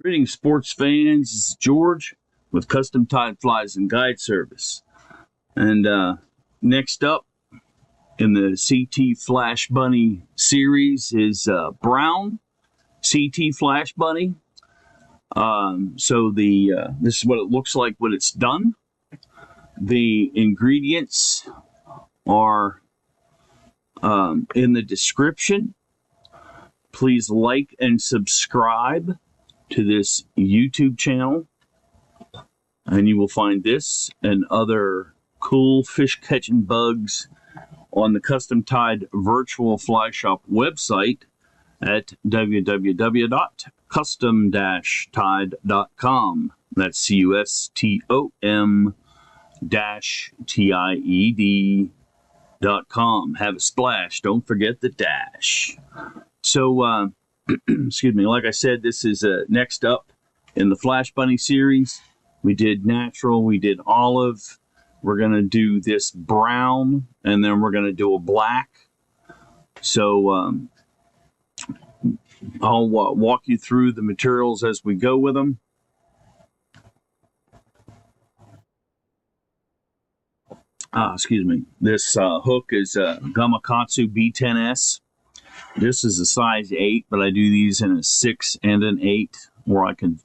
Greetings, sports fans. This is George with Custom Tied Flies and Guide Service. And next up in the CT Flash Bunny series is Brown CT Flash Bunny. This is what it looks like when it's done. The ingredients are in the description. Please like and subscribe to this YouTube channel, and you will find this and other cool fish catching bugs on the Custom Tied Virtual Fly Shop website at www.custom-tied.com. That's custom-tied.com. Have a splash. Don't forget the dash. So, excuse me, like I said, this is next up in the Flash Bunny series. We did natural, we did olive. We're going to do this brown, and then we're going to do a black. So I'll walk you through the materials as we go with them. Excuse me. This hook is Gamakatsu B10S. This is a size 8, but I do these in a 6 and an 8, where I can,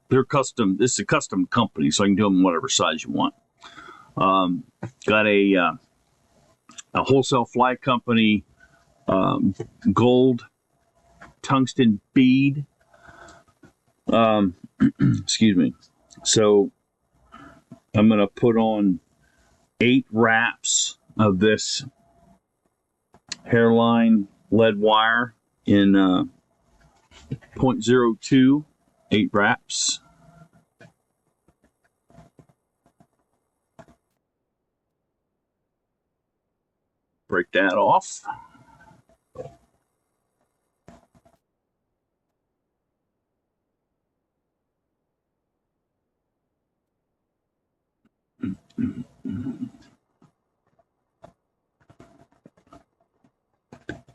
they're custom. This is a custom company, so I can do them whatever size you want. Got a wholesale fly company, gold tungsten bead. Excuse me. So I'm going to put on 8 wraps of this hairline lead wire in 0.02, 8 wraps. Break that off.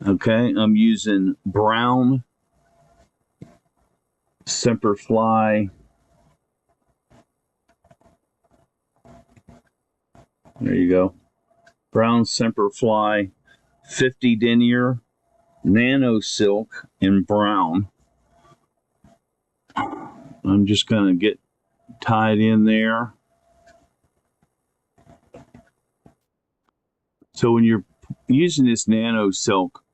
Okay, I'm using brown Semperfli. There you go. Brown Semperfli 50 denier nano silk in brown. I'm just going to get tied in there. So when you're using this nano silk,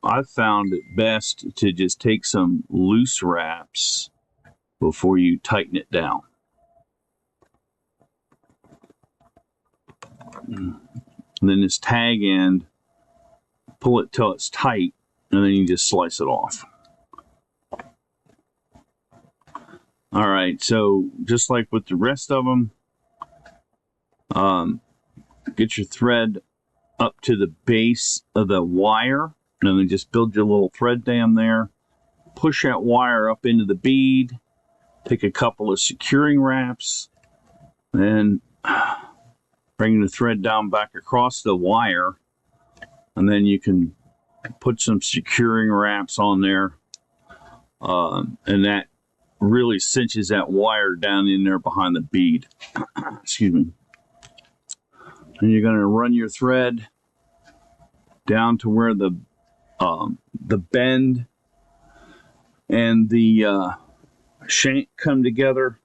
I've found it best to just take some loose wraps before you tighten it down. And then this tag end, pull it till it's tight, and then you just slice it off. All right, so just like with the rest of them, get your thread up to the base of the wire, and then just build your little thread dam there. Push that wire up into the bead. Take a couple of securing wraps, and bring the thread down back across the wire, and then you can put some securing wraps on there, and that really cinches that wire down in there behind the bead. Excuse me. And you're going to run your thread down to where the bend and the shank come together.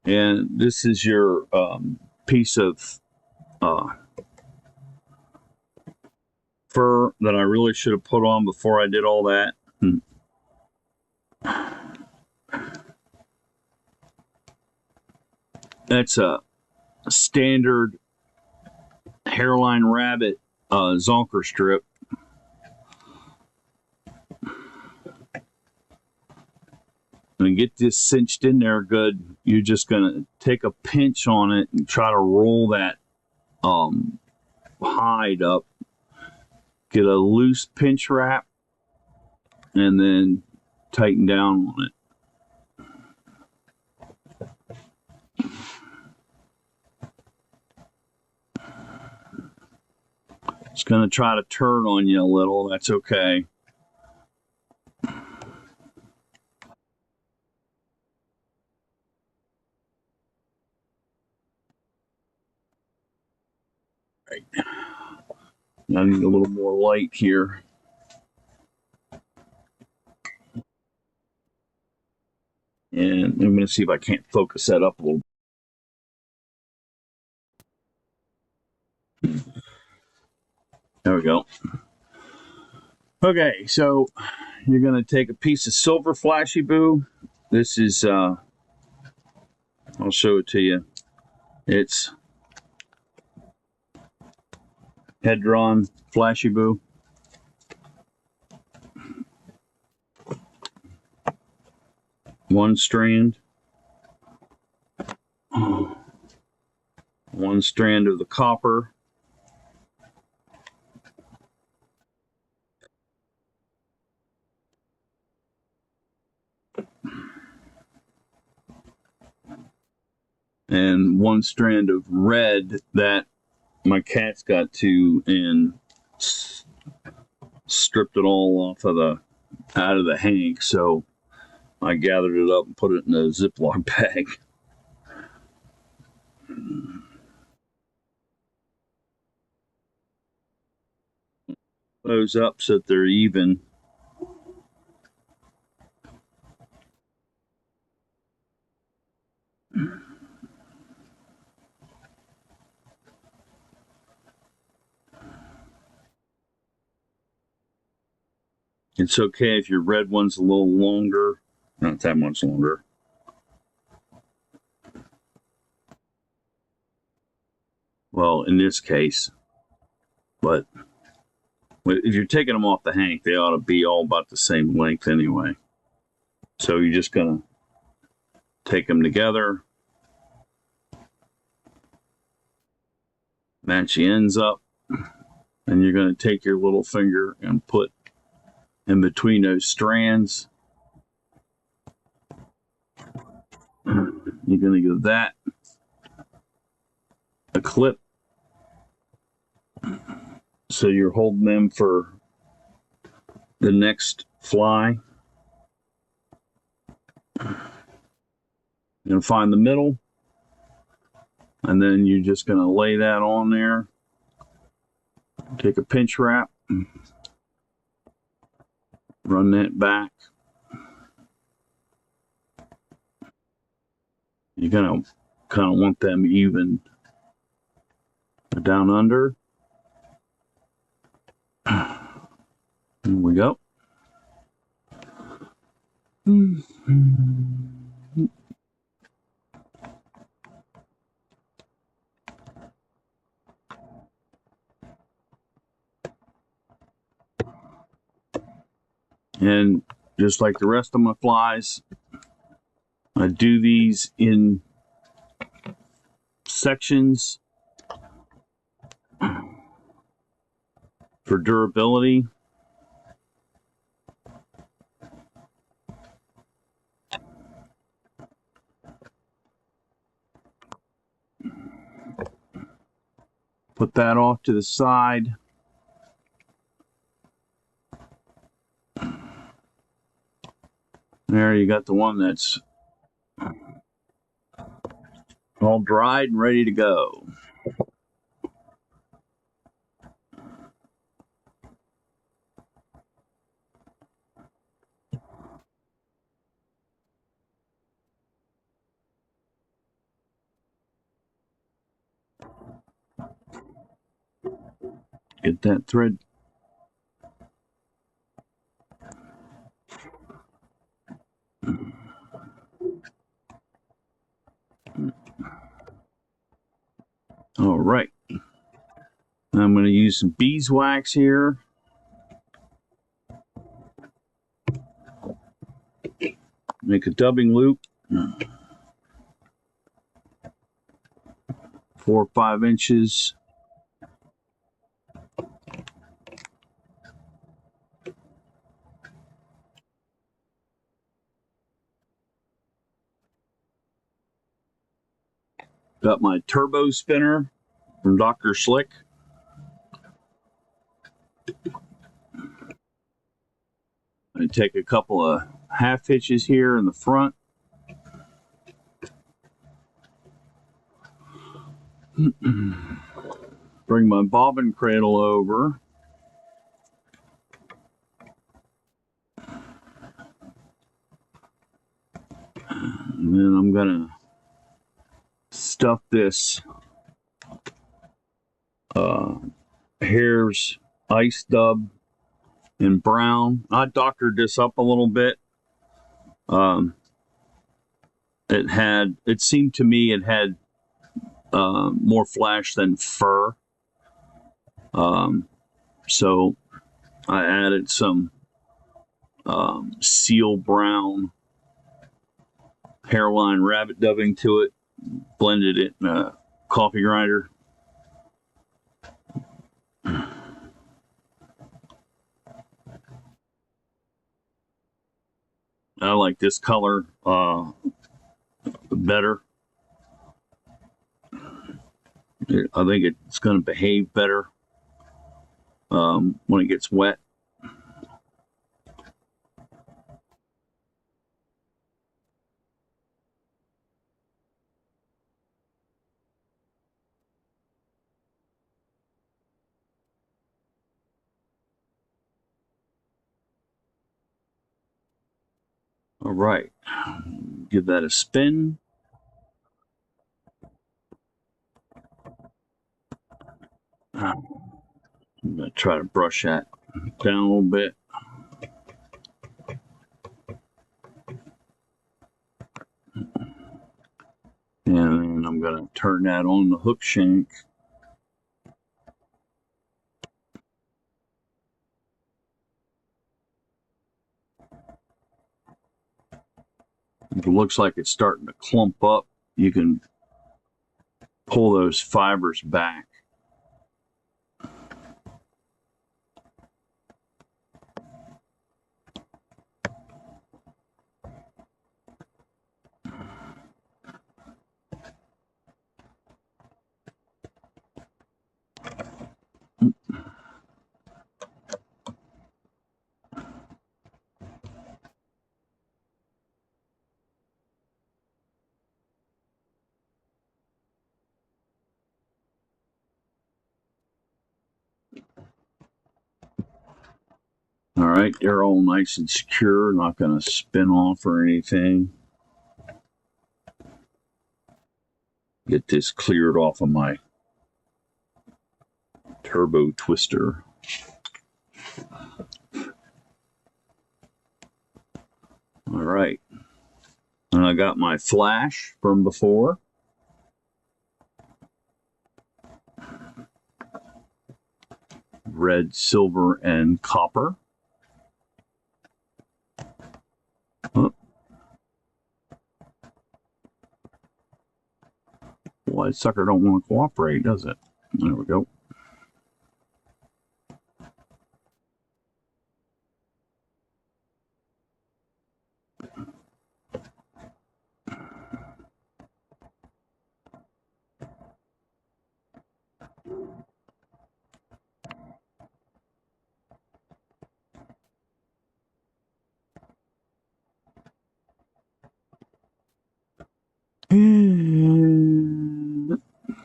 And this is your piece of fur that I really should have put on before I did all that. That's a standard hairline rabbit Zonker strip. And get this cinched in there good. You're just going to take a pinch on it and try to roll that hide up. Get a loose pinch wrap and then tighten down on it. It's going to try to turn on you a little. That's okay. Right. I need a little more light here. And I'm going to see if I can't focus that up a little. There we go. Okay, so you're going to take a piece of silver flashy boo. This is, I'll show it to you. It's head drawn flashy boo. One strand. One strand of the copper. And one strand of red that my cat's got to and stripped it all off of out of the hank, so I gathered it up and put it in a Ziploc bag. Those up so that they're even. It's okay if your red one's a little longer, not that much longer. Well, in this case, but if you're taking them off the hank, they ought to be all about the same length anyway. So you're just going to take them together, match the ends up, and you're going to take your little finger and put in between those strands. You're going to give that a clip so you're holding them for the next fly. You're going to find the middle, and then you're just going to lay that on there. Take a pinch wrap, run that back. You're going to kind of want them even down under. Here we go. And just like the rest of my flies, I do these in sections for durability. Put that off to the side. There you got the one that's all dried and ready to go. Get that thread. All right. I'm going to use some beeswax here. Make a dubbing loop. 4 or 5 inches. Got my turbo spinner from Dr. Slick. and take a couple of half hitches here in the front. Bring my bobbin cradle over. And then I'm gonna stuff this Hare's ice dub in brown. I doctored this up a little bit. It seemed to me it had more flash than fur. So I added some seal brown hairline rabbit dubbing to it, blended it in a coffee grinder. I like this color better. I think it's going to behave better when it gets wet. All right, give that a spin. I'm going to try to brush that down a little bit. And then I'm going to turn that on the hook shank. If it looks like it's starting to clump up, you can pull those fibers back. All right, they're all nice and secure, not going to spin off or anything. Get this cleared off of my turbo twister. All right, and I got my flash from before. Red, silver, and copper. Oh. Boy, sucker don't want to cooperate, does it? There we go.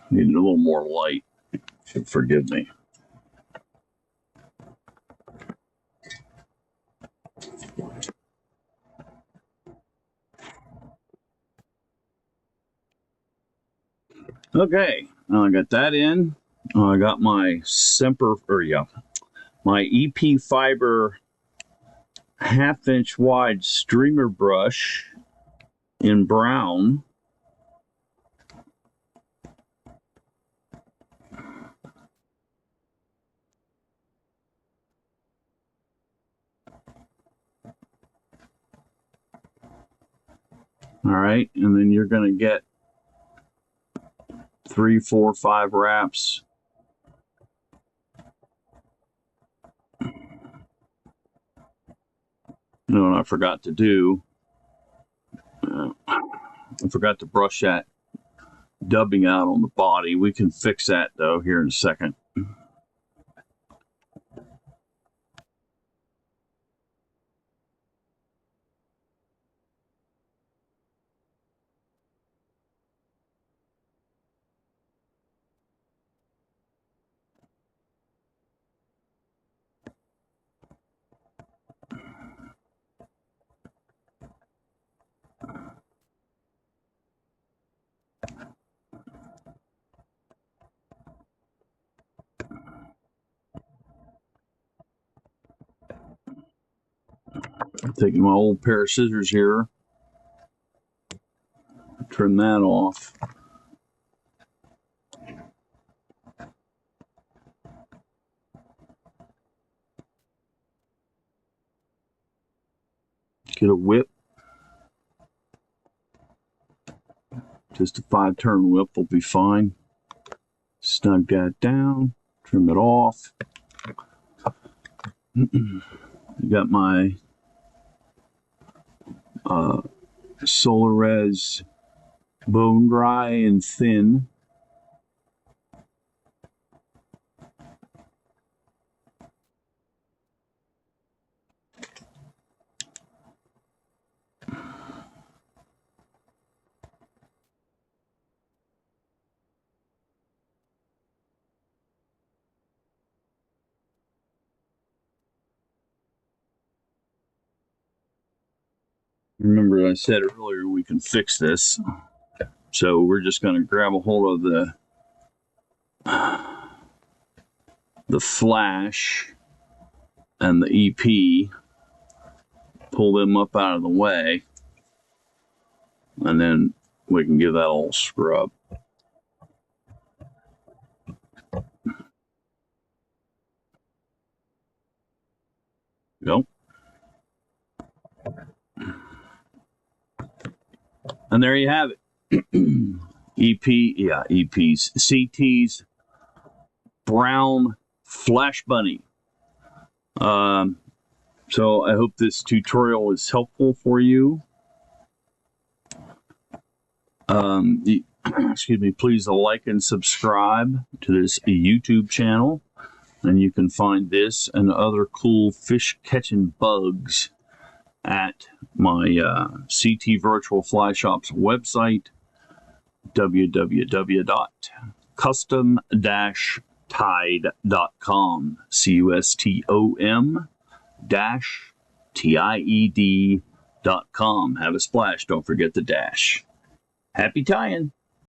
Needed a little more light. Forgive me. Okay, now I got that in. I got my my EP Fiber 1/2 inch wide streamer brush in brown. All right, and then you're going to get 3, 4, 5 wraps. You know what I forgot to do? I forgot to brush that dubbing out on the body. We can fix that though here in a second. Taking my old pair of scissors here. Trim that off. Get a whip. Just a 5-turn whip will be fine. Snug that down. Trim it off. I got my Solar Res bone dry and thin. Remember, I said earlier we can fix this. So we're just going to grab a hold of the flash and the EP, pull them up out of the way, and then we can give that a little scrub. Go. And there you have it. EPs, CT's brown flash bunny. So I hope this tutorial is helpful for you. Excuse me, please like and subscribe to this YouTube channel. And you can find this and other cool fish catching bugs at my CT Virtual Fly Shop's website, www.custom-tied.com, custom-tied.com. Have a splash. Don't forget the dash. Happy tying.